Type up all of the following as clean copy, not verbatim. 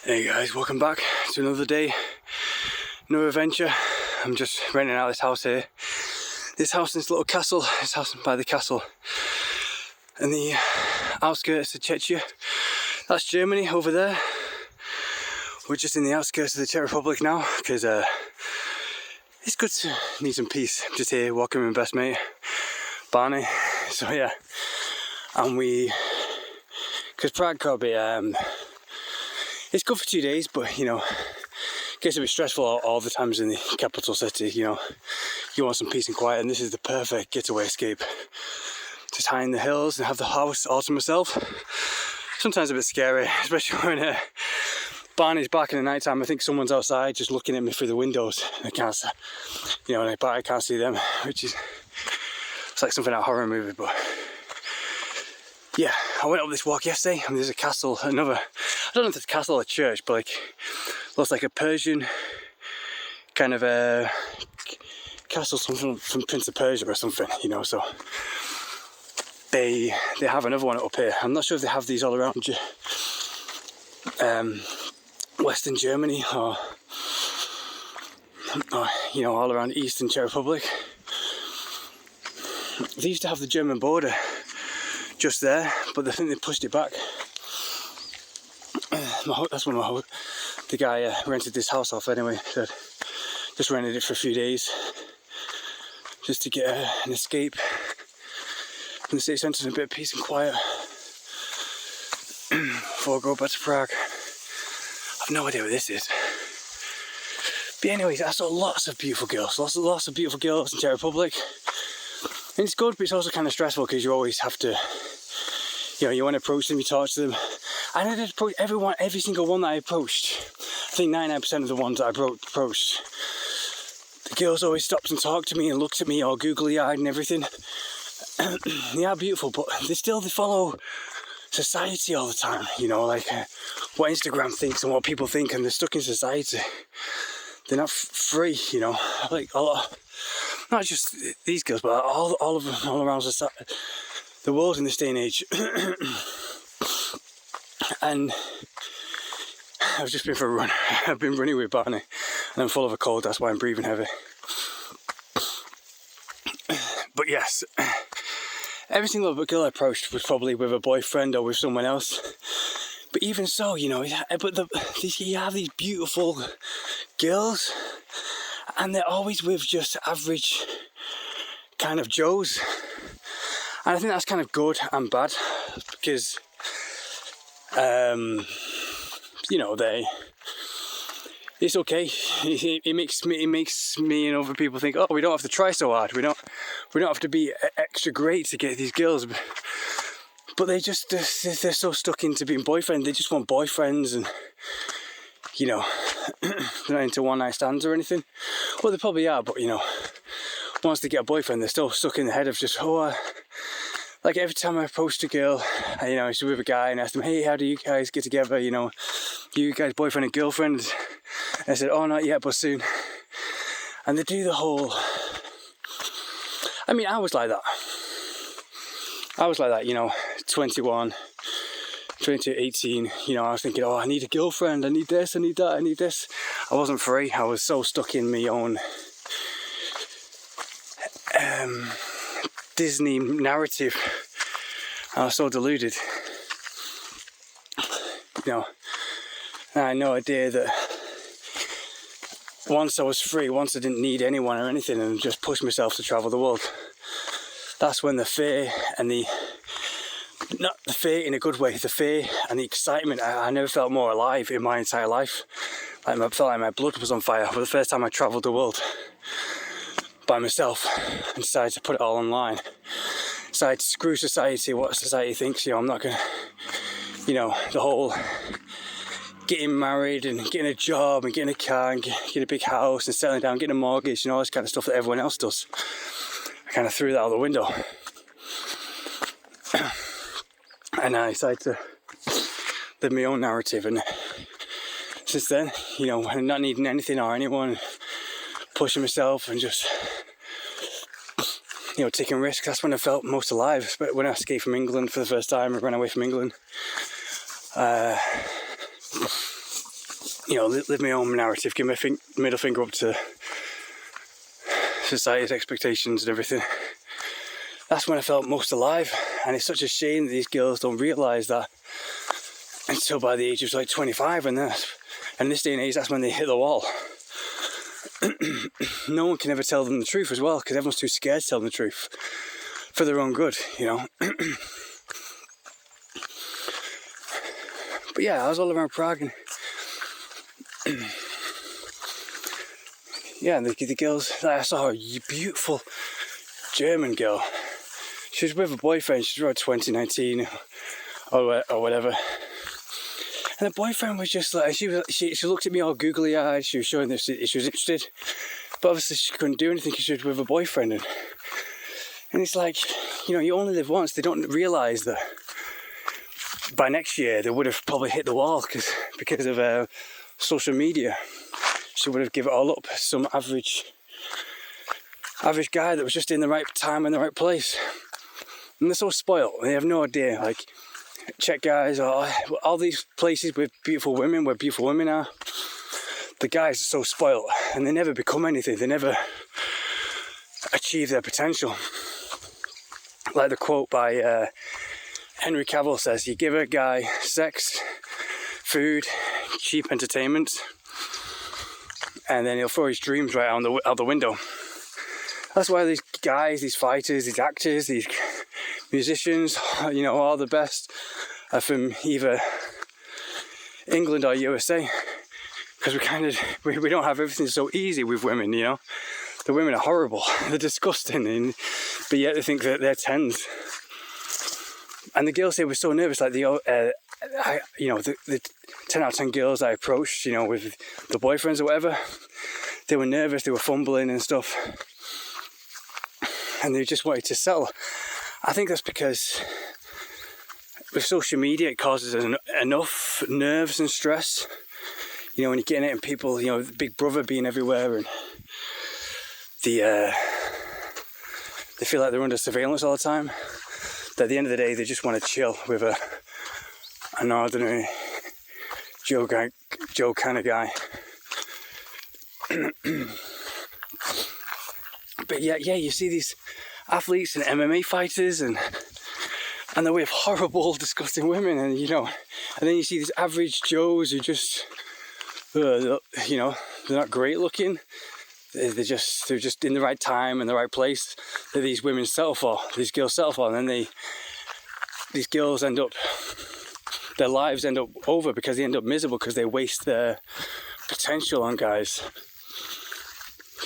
Hey guys, welcome back to another day, another adventure. I'm just renting out this house here. This house in this little castle, this house by the castle in the outskirts of Czechia. That's Germany over there. We're just in the outskirts of the Czech Republic now because it's good to need some peace. I'm just here walking with my best mate, Barney. So yeah, and because Prague can't be, it's good for 2 days, but you know, gets a bit stressful all the times in the capital city. You know, you want some peace and quiet, and this is the perfect getaway escape. Just hide in the hills and have the house all to myself. Sometimes a bit scary, especially when Barney's back in the night time. I think someone's outside just looking at me through the windows. I can't, you know, but I can't see them, which is, it's like something out of a horror movie. But yeah, I went up this walk yesterday, and there's a castle, I don't know if it's a castle or a church, but like, looks like a Persian kind of a castle, something from Prince of Persia or something, you know. So they have another one up here. I'm not sure if they have these all around Western Germany or you know, all around Eastern Czech Republic. They used to have the German border just there, but I think they pushed it back. That's one of the guy rented this house off anyway. Said just rented it for a few days just to get an escape from the city centre and a bit of peace and quiet before I go back to Prague. I've no idea what this is. But anyways, I saw lots of beautiful girls, lots of beautiful girls in Czech Republic. And it's good, but it's also kind of stressful because you always have to, you know, you want to approach them, you talk to them. And I did approach every single one that I approached. I think 99% of the ones that I approached, the girls always stopped and talked to me and looked at me all googly-eyed and everything. They are beautiful, but they follow society all the time, you know, like what Instagram thinks and what people think, and they're stuck in society. They're not free, you know, like a lot, not just these girls, but all of them, all around society, the world in this day and age. And I've just been for a run. I've been running with Barney and I'm full of a cold, that's why I'm breathing heavy. But yes, every single girl I approached was probably with a boyfriend or with someone else. But even so, you know, you have these beautiful girls and they're always with just average kind of Joes. And I think that's kind of good and bad because you know, it's okay. It makes me and other people think, oh, we don't have to try so hard. We don't have to be extra great to get these girls. But they're so stuck into being boyfriend. They just want boyfriends, and you know, they're not into one night stands or anything. Well, they probably are, but you know, once they get a boyfriend, they're still stuck in the head of just like every time I approached a girl, you know, I was with a guy and asked him, hey, how do you guys get together? You know, you guys boyfriend and girlfriend? And I said, oh, not yet, but soon. And they do the whole, I mean, I was like that, you know, 21, 22, 18, you know, I was thinking, oh, I need a girlfriend, I need this, I need that, I need this. I wasn't free. I was so stuck in my own Disney narrative. I was so deluded. You know, I had no idea that once I was free, once I didn't need anyone or anything and just pushed myself to travel the world, that's when the fear and not the fear in a good way, the fear and the excitement, I never felt more alive in my entire life. I felt like my blood was on fire for the first time I travelled the world by myself and decided to put it all online. Decided to screw society, what society thinks. You know, I'm not gonna, you know, the whole getting married and getting a job and getting a car and getting a big house and settling down, getting a mortgage and all this kind of stuff that everyone else does. I kind of threw that out the window. And I decided to live my own narrative, and since then, you know, not needing anything or anyone, pushing myself and just, you know, taking risks. That's when I felt most alive. But when I escaped from England for the first time, I ran away from England. live my own narrative, give my middle finger up to society's expectations and everything. That's when I felt most alive. And it's such a shame that these girls don't realise that until by the age of like 25, and in this day and age, that's when they hit the wall. No one can ever tell them the truth as well, because everyone's too scared to tell them the truth for their own good, But yeah, I was all around Prague, and yeah, the girls, I saw a beautiful German girl. She was with a boyfriend. She was around 2019 or whatever. And the boyfriend was just like, she looked at me all googly eyed. She was showing that she was interested, but obviously she couldn't do anything because she was with a boyfriend. And it's like, you only live once. They don't realise that by next year they would have probably hit the wall because of social media. She would have given it all up. Some average guy that was just in the right time and the right place. And they're so spoiled. They have no idea. Like, Czech guys, or all these places with beautiful women, where beautiful women are, the guys are so spoiled and they never become anything. They never achieve their potential. Like the quote by Henry Cavill says, you give a guy sex, food, cheap entertainment, and then he'll throw his dreams right out the window. That's why these guys, these fighters, these actors, these musicians, all the best are from either England or USA, because we don't have everything so easy with women. The women are horrible, they're disgusting, but yet they think that they're 10s. And the girls, they were so nervous, like the 10 out of 10 girls I approached, with the boyfriends or whatever, they were nervous, they were fumbling and stuff, and they just wanted to settle. I think that's because with social media, it causes enough nerves and stress. When you're getting it, and people, Big Brother being everywhere, and they feel like they're under surveillance all the time. That at the end of the day, they just want to chill with an ordinary Joe kind of guy. But yeah, you see these athletes and MMA fighters, and they're with horrible, disgusting women, and then you see these average Joes who just, they're not great looking. They're just in the right time and the right place that these women settle for, these girls settle for, and then these girls their lives end up over because they end up miserable because they waste their potential on guys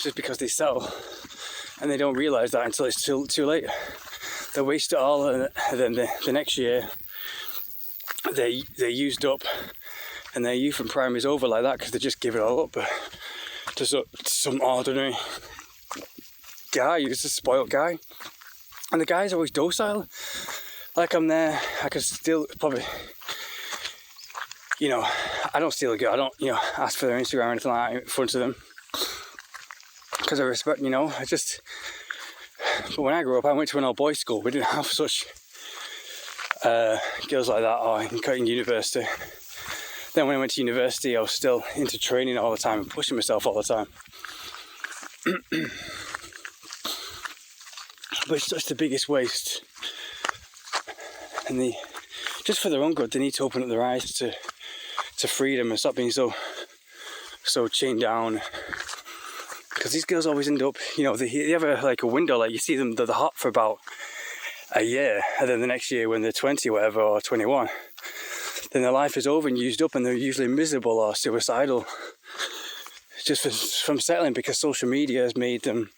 just because they settle, and they don't realise that until it's too late. They waste it all, and then the next year they're used up, and their youth and prime is over like that because they just give it all up to some ordinary guy who's a spoiled guy. And the guy's always docile. Like, I'm there, I could still probably, I don't steal a girl, I don't, ask for their Instagram or anything like that in front of them, because I respect, but when I grew up, I went to an all-boys school. We didn't have such girls like that, or in university. Then when I went to university, I was still into training all the time and pushing myself all the time. But it's such the biggest waste. And just for their own good, they need to open up their eyes to freedom and stop being so chained down. Because these girls always end up, they have a window, like you see them, they're hot for about a year, and then the next year when they're 20 or whatever, or 21, then their life is over and used up, and they're usually miserable or suicidal just from settling, because social media has made them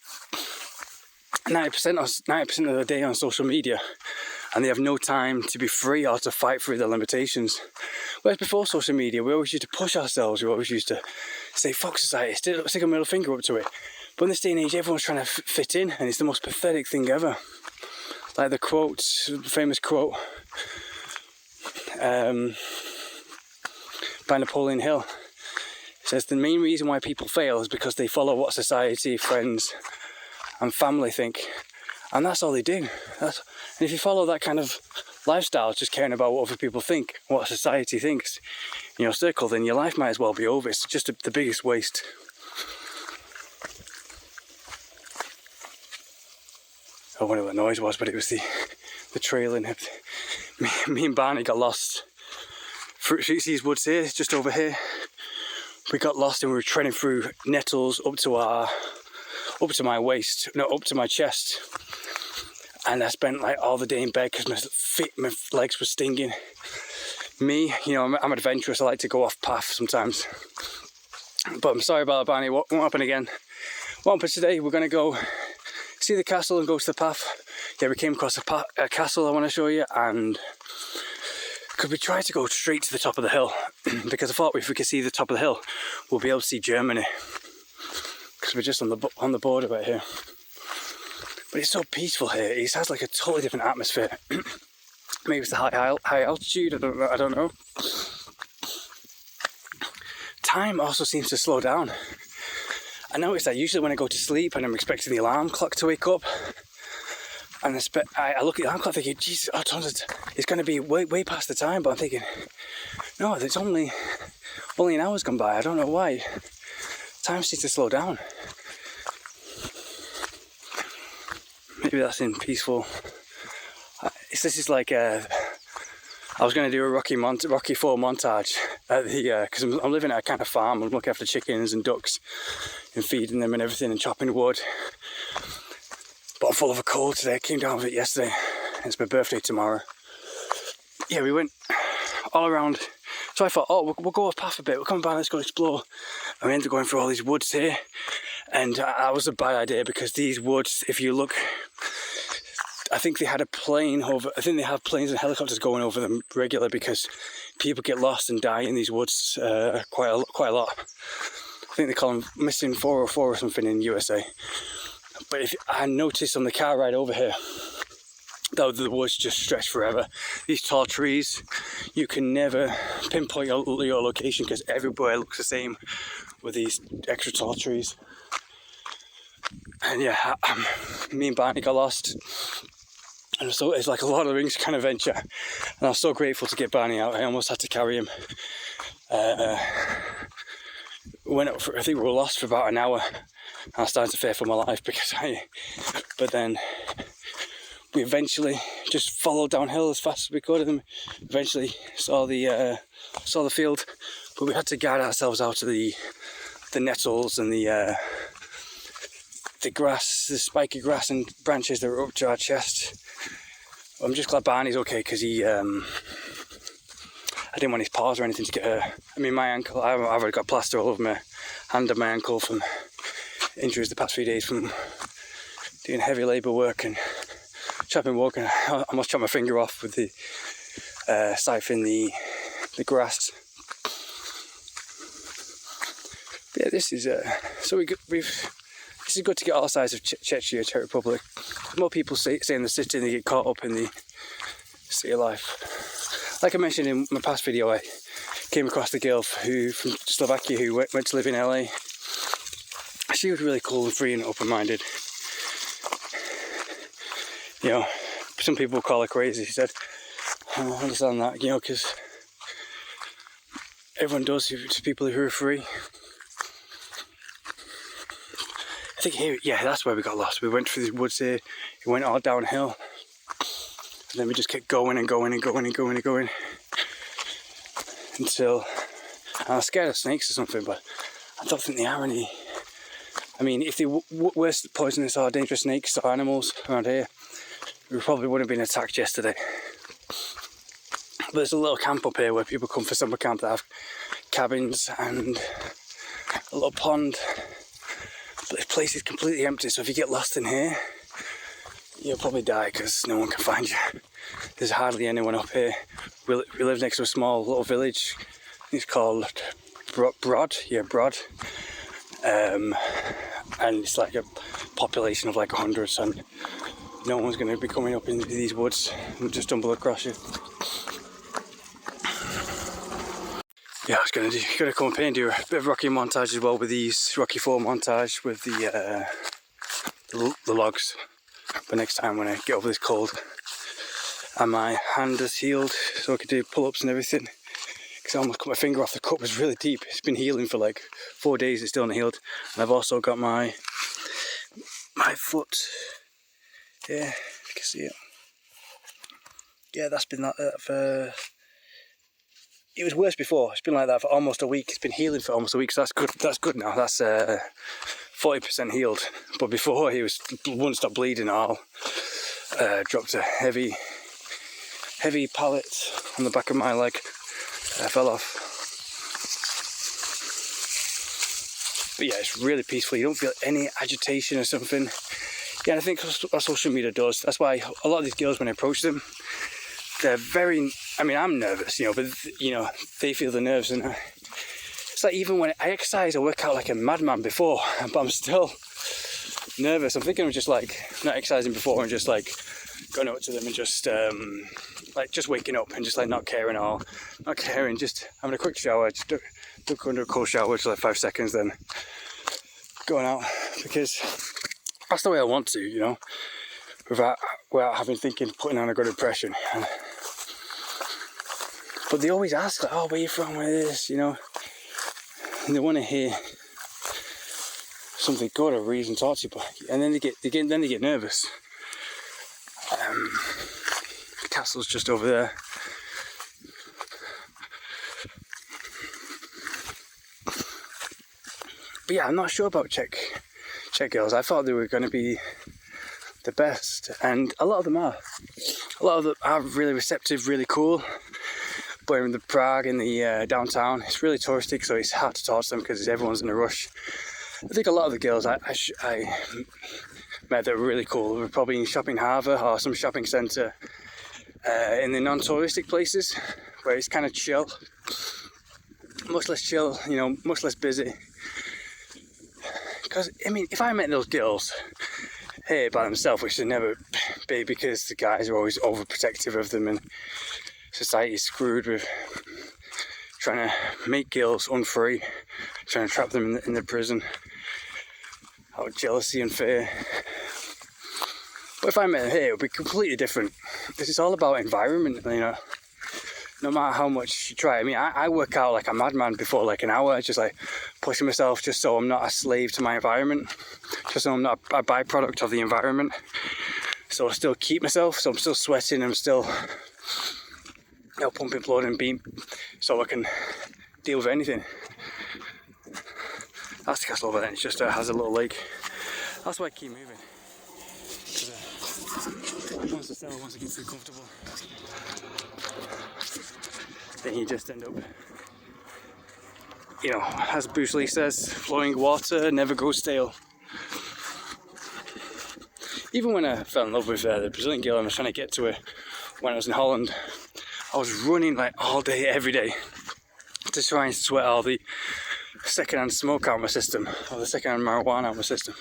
90% of the day on social media, and they have no time to be free or to fight through their limitations. Whereas before social media, we always used to push ourselves, we always used to say, fuck society, stick a middle finger up to it. But in this day and age, everyone's trying to fit in, and it's the most pathetic thing ever. Like the famous quote by Napoleon Hill. It says, the main reason why people fail is because they follow what society, friends and family think. And that's all they do. And if you follow that kind of lifestyle, just caring about what other people think, what society thinks in your circle, then your life might as well be over. It's just the biggest waste. I wonder what the noise was, but it was the trailing. Me and Barney got lost through these woods here, just over here. We got lost and we were treading through nettles up to my waist, no, up to my chest. And I spent like all the day in bed because my legs were stinging. Me, you know, I'm adventurous. I like to go off path sometimes. But I'm sorry about that, Barney. Won't happen again. What happens today? We're going to go see the castle and go to the path. Yeah, we came across a castle I want to show you, and could we try to go straight to the top of the hill? Because I thought if we could see the top of the hill, we'll be able to see Germany. Because we're just on the border right here. But it's so peaceful here. It has like a totally different atmosphere. Maybe it's the high altitude. I don't know. Time also seems to slow down. I notice that usually when I go to sleep and I'm expecting the alarm clock to wake up, and I look at the alarm clock thinking, Jesus, it's going to be way past the time. But I'm thinking, no, there's only an hour's gone by. I don't know why. Time seems to slow down. Maybe that's in peaceful. This is like I was going to do a Rocky 4 montage at the because I'm living at a kind of farm. I'm looking after chickens and ducks and feeding them and everything and chopping wood. But I'm full of a cold today. I came down with it yesterday. It's my birthday tomorrow. Yeah, we went all around. So I thought, oh, we'll go off path a bit. We'll come back, let's go explore. And we ended up going through all these woods here. And that was a bad idea because these woods, if you look, I think they had a plane over. I think they have planes and helicopters going over them regularly because people get lost and die in these woods quite a lot. I think they call them missing 404 or something in USA. But if I noticed on the car ride over here, though the woods just stretch forever. These tall trees, you can never pinpoint your location because everywhere looks the same with these extra tall trees. And yeah, me and Barney got lost. And so it's like a Lord of the Rings kind of venture. And I'm so grateful to get Barney out. I almost had to carry him. Went up I think we were lost for about an hour. I was starting to fear for my life but then we eventually just followed downhill as fast as we could and eventually saw the field. But we had to guide ourselves out of the nettles and the grass, the spiky grass and branches that were up to our chest. I'm just glad Barney's okay because I didn't want his paws or anything to get hurt. I mean, my ankle, I've already got plaster all over my hand and my ankle from injuries the past few days from doing heavy labour work and chopping wood. And I almost chopped my finger off with the scythe in the grass. But yeah, this is this is good to get all sides of Czechia, Czech Republic. More people stay in the city and they get caught up in the city life. Like I mentioned in my past video, I came across the girl from Slovakia who went to live in LA. She was really cool and free and open-minded. You know, some people call her crazy. She said, I understand that, you know, because everyone does to people who are free. I think here, yeah, that's where we got lost. We went through the woods here, we went all downhill, and then we just kept going and going and going and going and going until I was scared of snakes or something, but I don't think they are any. I mean, if they were poisonous or dangerous snakes or animals around here, we probably wouldn't have been attacked yesterday. But there's a little camp up here where people come for summer camp that have cabins and a little pond. But this place is completely empty, so if you get lost in here, you'll probably die because no one can find you. There's hardly anyone up here. We live next to a small little village. It's called Brod. Yeah, Brod. And it's like a population of like 100, so no one's going to be coming up into these woods and just stumble across you. Yeah, I was going to come up here and do a bit of Rocky montage as well with these Rocky 4 montage with the logs. But next time when I get over this cold, and my hand has healed, so I could do pull-ups and everything. Because I almost cut my finger off. The cut was really deep. It's been healing for like 4 days. It's still not healed. And I've also got my foot. Yeah, if you can see it. Yeah, that's been that for. It was worse before. It's been like that for almost a week. It's been healing for almost a week, so that's good. That's good now. That's 40% healed. But before, he wouldn't stop bleeding at all. Dropped a heavy pallet on the back of my leg. Fell off. But yeah, it's really peaceful. You don't feel any agitation or something. Yeah, I think that's what social media does. That's why a lot of these girls, when I approach them, they're very. I mean, I'm nervous, but they feel the nerves, and it's like even when I exercise, I work out like a madman before, but I'm still nervous. I'm thinking of just like not exercising before and just like going up to them and just just waking up and just like not caring, just having a quick shower, just duck under a cold shower for like 5 seconds, then going out, because that's the way I want to, without putting on a good impression. But they always ask, like, oh, where you from, where this, and they want to hear something good, a reason to talk to you, and then they get nervous. The castle's just over there. But yeah, I'm not sure about Czech girls. I thought they were going to be the best, and a lot of them are. A lot of them are really receptive, really cool. But in the Prague, in the downtown, it's really touristic, so it's hard to talk to them because everyone's in a rush. I think a lot of the girls I met that were really cool were probably in Shopping Harbour or some shopping centre in the non-touristic places where it's kind of chill, much less chill, much less busy. Because, I mean, if I met those girls here by themselves, which they never be because the guys are always overprotective of them and society's screwed with trying to make girls unfree, trying to trap them in the prison out of jealousy and fear. But if I met them here, it would be completely different. This is all about environment, no matter how much you try. I mean, I work out like a madman before like an hour, just like pushing myself just so I'm not a slave to my environment, just so I'm not a byproduct of the environment. So I still keep myself, so I'm still sweating, I'm still pumping blood and beam so I can deal with anything. That's the castle over there. It just has a little lake. That's why I keep moving. Once the cell wants to get too comfortable, then you just end up, as Bruce Lee says, flowing water never goes stale. Even when I fell in love with the Brazilian girl I was trying to get to her when I was in Holland, I was running like all day, every day, to try and sweat all the secondhand smoke out of my system, or the secondhand marijuana out of my system,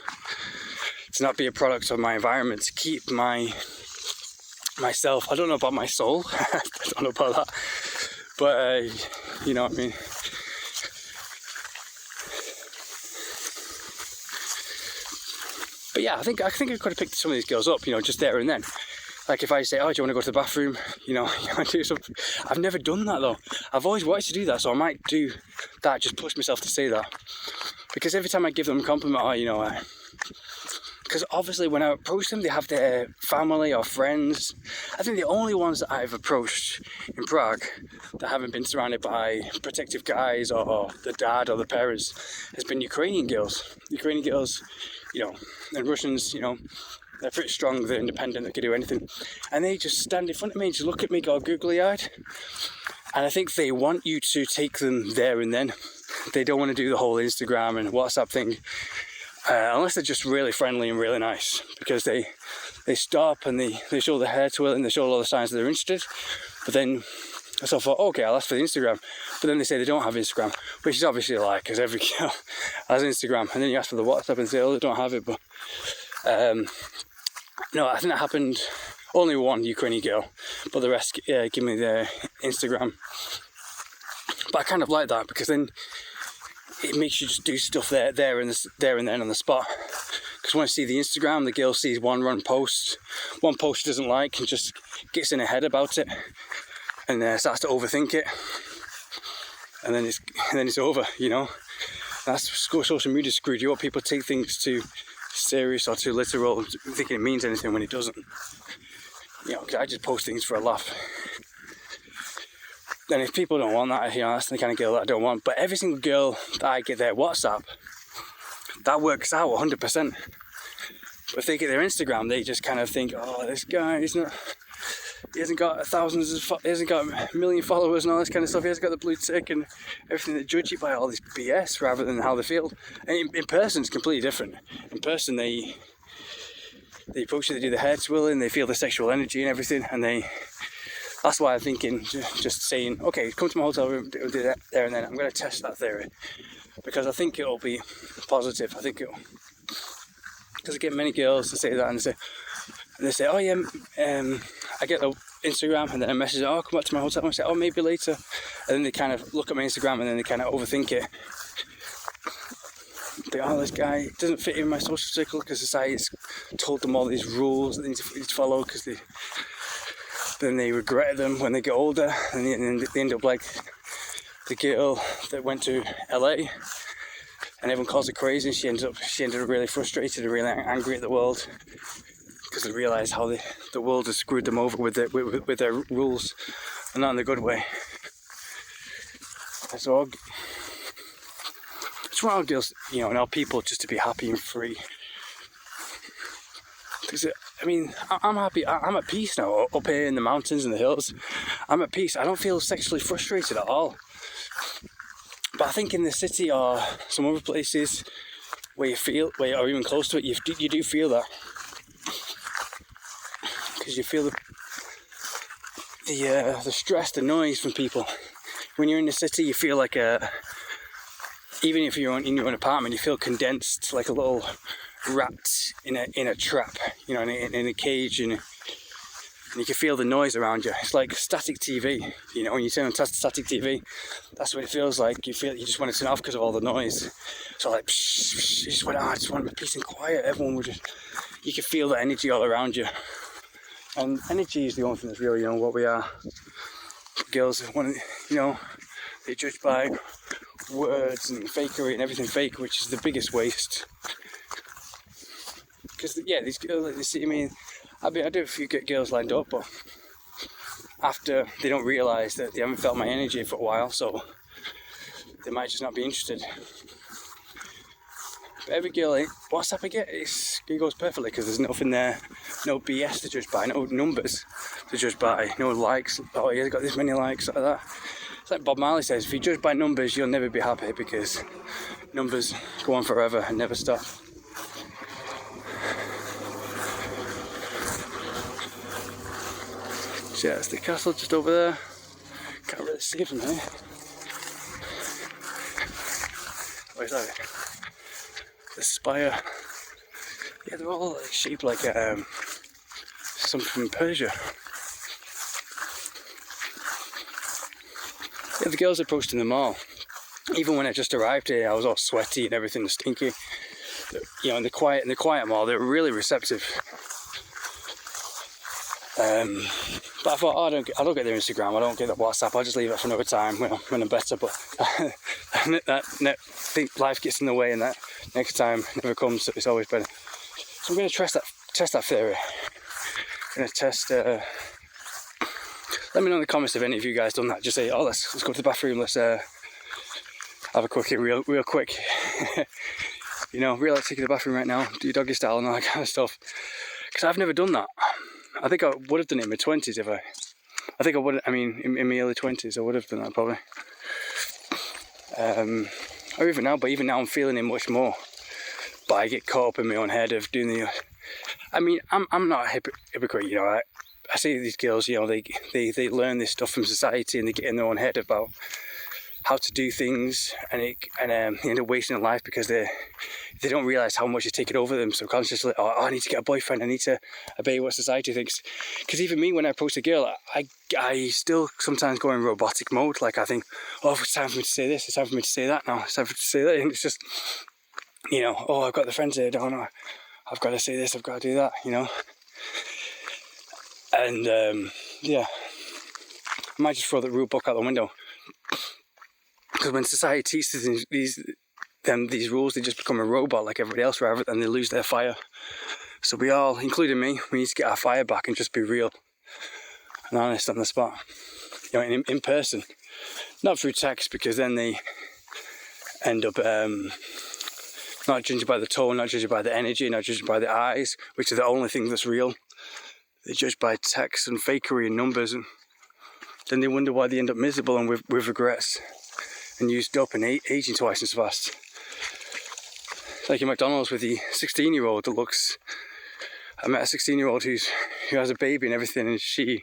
to not be a product of my environment, to keep myself. I don't know about my soul, I don't know about that, but you know what I mean. But yeah, I think I could have picked some of these girls up, just there and then. Like if I say, oh, do you want to go to the bathroom? You want to do something. I've never done that though. I've always wanted to do that, so I might do that, just push myself to say that. Because every time I give them a compliment, because obviously when I approach them, they have their family or friends. I think the only ones that I've approached in Prague that haven't been surrounded by protective guys or the dad or the parents has been Ukrainian girls. Ukrainian girls, and Russians, they're pretty strong, they're independent, they can do anything. And they just stand in front of me and just look at me, all googly-eyed. And I think they want you to take them there and then. They don't want to do the whole Instagram and WhatsApp thing, unless they're just really friendly and really nice. Because they stop and they show their hair twirling, they show all the signs that they're interested. But then, so I thought, okay, I'll ask for the Instagram. But then they say they don't have Instagram, which is obviously a lie, because every girl has Instagram. And then you ask for the WhatsApp and say, oh, they don't have it. But no, I think that happened, only one Ukrainian girl, but the rest give me their Instagram. But I kind of like that, because then it makes you just do stuff there and then on the spot. Because when I see the Instagram, the girl sees one post she doesn't like, and just gets in her head about it, and starts to overthink it, and then it's over, you know. That's social media screwed you up. People take things too serious or too literal, thinking it means anything when it doesn't. You know, 'cause I just post things for a laugh. And if people don't want that, you know, that's the kind of girl that I don't want. But every single girl that I get their WhatsApp, that works out 100%. But if they get their Instagram, they just kind of think, oh, this guy, he hasn't got he hasn't got a million followers and all this kind of stuff. He hasn't got the blue tick and everything. They judge you by all this BS rather than how they feel. And in person, it's completely different. In person, they approach you, they do the hair twirling, they feel the sexual energy and everything, and that's why I'm thinking, just saying, okay, come to my hotel room, do that there and then. I'm going to test that theory because I think it'll be positive. I think it'll, because I get many girls to say that, and they say, oh yeah, I get the Instagram, and then I message, oh, come back to my hotel, and I say, oh, maybe later, and then they kind of look at my Instagram, and then they kind of overthink it. They, oh, this guy doesn't fit in my social circle because society's told them all these rules that they need to follow, because then they regret them when they get older, and they end up like the girl that went to LA, and everyone calls her crazy, and she ended up really frustrated and really angry at the world because they realised how the world has screwed them over with their rules, and not in a good way. So I just want our girls, you know, and our people just to be happy and free. Because I mean, I'm happy. I'm at peace now up here in the mountains and the hills. I'm at peace. I don't feel sexually frustrated at all. But I think in the city or some other places where you're even close to it, you do feel that. Because you feel the stress, the noise from people. When you're in the city, you feel like even if you're in your own apartment, you feel condensed, like a little rat in a trap, you know, in a cage, and you can feel the noise around you. It's like static TV, you know, when you turn on static TV, that's what it feels like. You just want to turn it off because of all the noise. So like, you just want, I just want peace and quiet. You can feel the energy all around you. And energy is the only thing that's really, you know, what we are. Girls want, you know, they judge by words and fakery and everything fake, which is the biggest waste. Because, yeah, these girls, like, they see me, I do have a few girls lined up, but after they don't realise that they haven't felt my energy for a while, so they might just not be interested. But every girl, WhatsApp I get, it goes perfectly, because there's nothing there, no BS to judge by, no numbers to judge by, no likes, oh, he's got this many likes, like that. It's like Bob Marley says, if you judge by numbers, you'll never be happy, because numbers go on forever and never stop. So yeah, it's the castle just over there. Can't really see from here. Where's that? The spire. Yeah, they're all like shaped like something from Persia. Yeah, the girls approached in the mall. Even when I just arrived here, I was all sweaty and everything was stinky. You know, in the quiet mall, they were really receptive. But I thought, oh, I don't get their Instagram, I don't get their WhatsApp, I'll just leave it for another time when I'm better. But I think life gets in the way, and that next time never comes, so it's always better. So I'm going to test that theory. I'm going to test. Let me know in the comments if any of you guys done that. Just say, oh, let's go to the bathroom, let's have a quickie, real quick. You know, really like taking the bathroom right now, do doggy style and all that kind of stuff. Because I've never done that. I think I would have done it in my 20s if in my early 20s I would have done that probably. Or even now I'm feeling it much more. But I get caught up in my own head of doing I'm not a hypocrite, you know. I see these girls, you know, they learn this stuff from society and they get in their own head about how to do things, and they end up wasting their life because they don't realise how much it's taken over them subconsciously. Oh, I need to get a boyfriend, I need to obey what society thinks. Because even me, when I approach a girl, I still sometimes go in robotic mode. Like I think, oh, it's time for me to say this, it's time for me to say that now, it's time for me to say that. And it's just, you know, oh, I've got the friends here, I I've got to say this, I've got to do that, you know. And yeah, I might just throw the rule book out the window, because when society teaches these rules, they just become a robot like everybody else, rather than they lose their fire. So we all, including me, we need to get our fire back and just be real and honest on the spot, you know, in person, not through text, because then they end up not judging by the tone, not judging by the energy, not judging by the eyes, which are the only thing that's real. They judge by text and fakery and numbers, and then they wonder why they end up miserable and with regrets and used up and aging twice as fast. Like in McDonald's with the 16-year-old that looks... I met a 16-year-old who has a baby and everything, and she's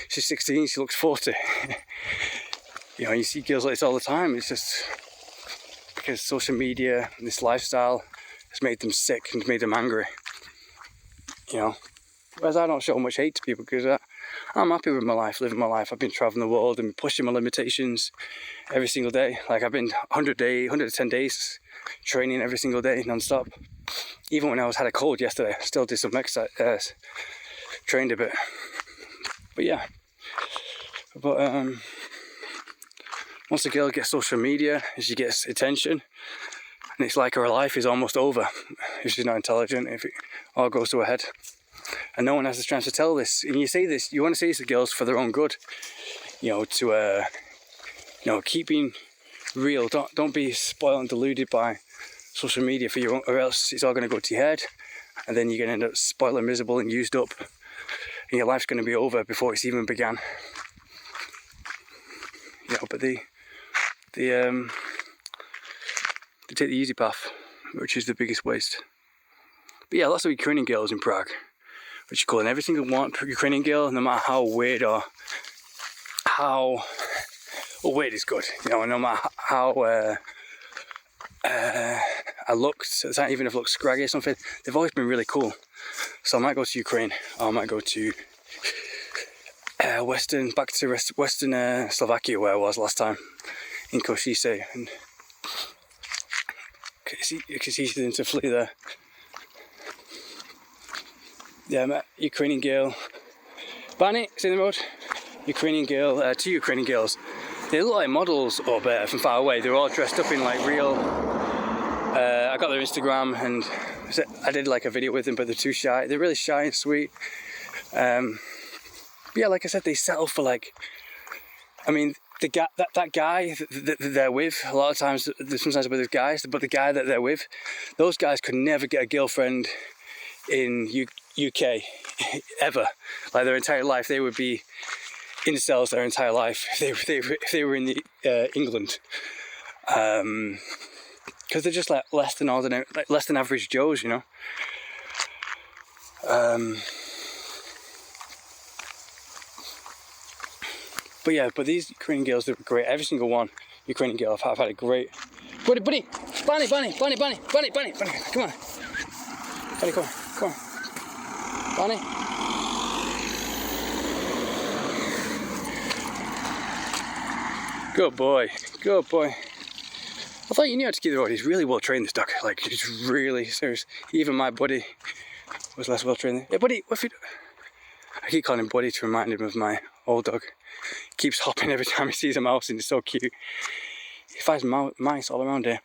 16, she looks 40. You know, you see girls like this all the time. It's just because social media and this lifestyle has made them sick and made them angry. You know, whereas I don't show much hate to people, because I'm happy with my life, living my life. I've been traveling the world and pushing my limitations every single day. Like I've been 110 days training every single day, non-stop. Even when I had a cold yesterday, I still did some exercise, trained a bit. But yeah, once a girl gets social media, she gets attention, and it's like her life is almost over if she's not intelligent, if it all goes to her head. And no one has the chance to tell this. And you say this, you want to say this to girls for their own good, you know, to you know, keeping real. Don't be spoiled and deluded by social media for your own, or else it's all going to go to your head, and then you're going to end up spoiled and miserable and used up, and your life's going to be over before it's even began. You know, but they take the easy path, which is the biggest waste. But yeah, lots of Ukrainian girls in Prague, which you call in every single one Ukrainian girl, no matter how weird or how weird is good, you know, no matter how I looked, even if I looked scraggy or something, they've always been really cool. So I might go to Ukraine, or I might go to western Slovakia, where I was last time, in Košice, and it's easy to flee there. Yeah, I met a Ukrainian girl. Bunny, see the road? Ukrainian girl, 2 Ukrainian girls. They look like models up there from far away. They're all dressed up in like real... I got their Instagram and I did like a video with them, but they're too shy. They're really shy and sweet. But yeah, like I said, they settle for like... I mean, the guy, that guy that they're with, a lot of times, sometimes with guys, but the guy that they're with, those guys could never get a girlfriend in UK, ever. Like their entire life, they would be incels their entire life if they were in England, because they're just like less than ordinary, like less than average Joes, you know. But yeah, but these Ukrainian girls, they're great. Every single one Ukrainian girl I've had a great... Bunny, bunny, bunny, bunny, bunny, bunny, bunny, bunny, bunny, come on. Bunny, come on. Bunny. Good boy. I thought you knew how to keep the road. He's really well trained, this dog. Like, he's really serious. Even my buddy was less well trained. Hey, buddy, what if you do? I keep calling him Buddy to remind him of my old dog. He keeps hopping every time he sees a mouse, and it's so cute. He finds mice all around here.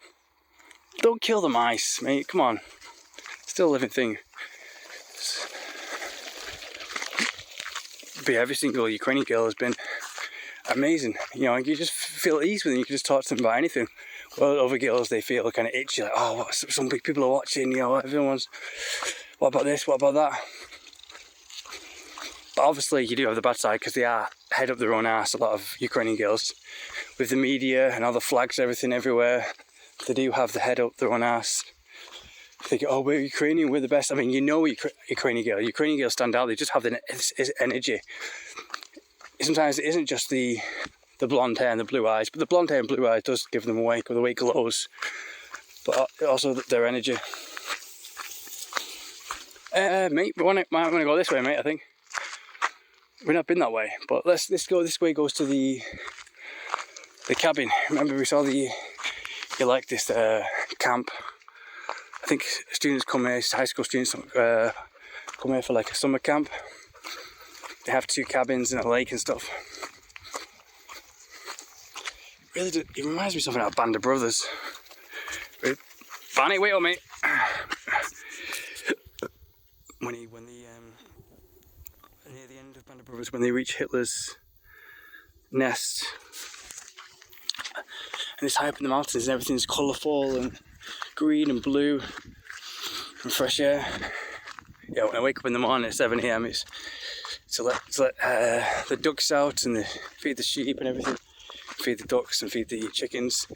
Don't kill the mice, mate. Come on. Still a living thing. But yeah, every single Ukrainian girl has been amazing. You know, you just feel at ease with them. You can just talk to them about anything. Well, other girls, they feel kind of itchy, like, oh, some big people are watching, you know, everyone's, what about this, what about that? But obviously you do have the bad side, because they are head up their own ass, a lot of Ukrainian girls, with the media and all the flags, everything everywhere. They do have the head up their own ass. They go, oh, we're Ukrainian, we're the best. I mean, you know, Ukrainian girls stand out. They just have this energy. Sometimes it isn't just the blonde hair and the blue eyes, but the blonde hair and blue eyes does give them away, the way it glows, but also their energy. Mate, we might want to go this way, mate. I think we've not been that way, but let's go this way. Goes to the cabin. Remember, we saw this camp. I think students come here, high school students come here for like a summer camp. They have 2 cabins and a lake and stuff. It reminds me of something like Band of Brothers. Barney, wait on me. Near the end of Band of Brothers, when they reach Hitler's nest, and it's high up in the mountains and everything's colourful and green and blue and fresh air. Yeah, when I wake up in the morning at 7 AM, it's to let the ducks out and feed the sheep and everything, feed the ducks and feed the chickens.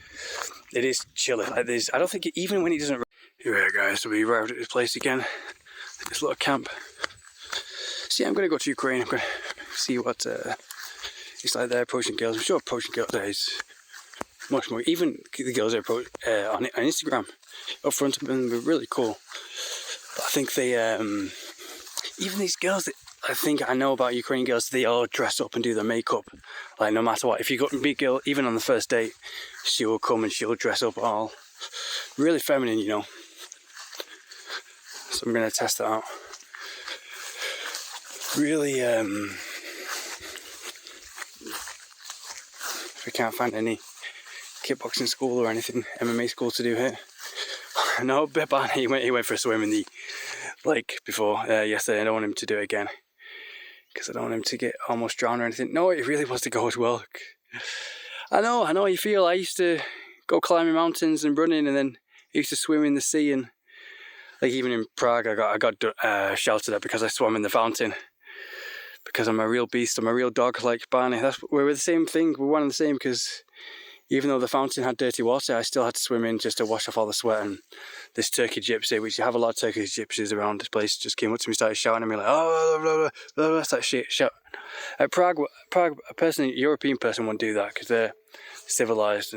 It is chilly like this. I don't think even when it doesn't. Here we are, guys. So we arrived at this place again, this little camp. See, I'm going to go to Ukraine. I'm going to see what it's like there, approaching girls. I'm sure approaching girls there is much more. Even the girls are on Instagram up front of them were really cool. But I think they, even these girls that I think I know about Ukrainian girls, they all dress up and do their makeup. Like no matter what, if you got a big girl, even on the first date, she will come and she'll dress up all really feminine, you know. So I'm going to test that out. Really, if we can't find any kickboxing school or anything, MMA school to do here. No, Barney, he went for a swim in the lake before yesterday. I don't want him to do it again because I don't want him to get almost drowned or anything. No, he really wants to go as well. I know how you feel. I used to go climbing mountains and running, and then I used to swim in the sea. And like even in Prague, I got shouted at because I swam in the fountain. Because I'm a real beast, I'm a real dog like Barney. We're the same thing, we're one and the same, because even though the fountain had dirty water, I still had to swim in just to wash off all the sweat. And this Turkey gypsy, which you have a lot of Turkish gypsies around this place, just came up to me, started shouting at me like, oh, blah, blah, blah, blah, that shit, shout. At Prague, a European person won't do that because they're civilized.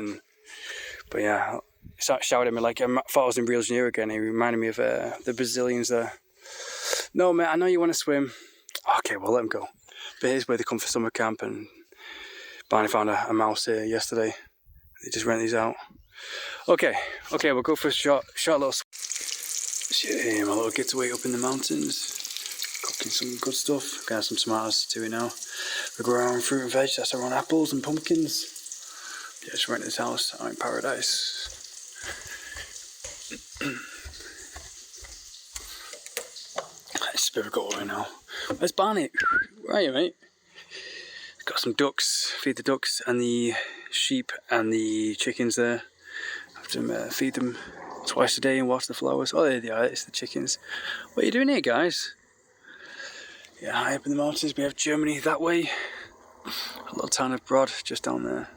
But yeah, he started shouting at me like I thought I was in Rio de Janeiro again. He reminded me of the Brazilians there. No, mate, I know you want to swim. Okay, well, let them go. But here's where they come for summer camp, and Barney found a mouse here yesterday. They just rent these out. Okay, we'll go for a short little my little getaway up in the mountains. Cooking some good stuff. Gonna have some tomatoes to it now. We grow our own fruit and veg. That's our own apples and pumpkins. Yeah, just rent this house out in paradise. It's a bit of a go away now. Where's Barney? Where are you, mate? Got some ducks, feed the ducks and the sheep and the chickens there. I have to feed them twice a day and water the flowers. Oh, there they are, it's the chickens. What are you doing here, guys? Yeah, high up in the mountains, we have Germany that way. A little town of Brod just down there.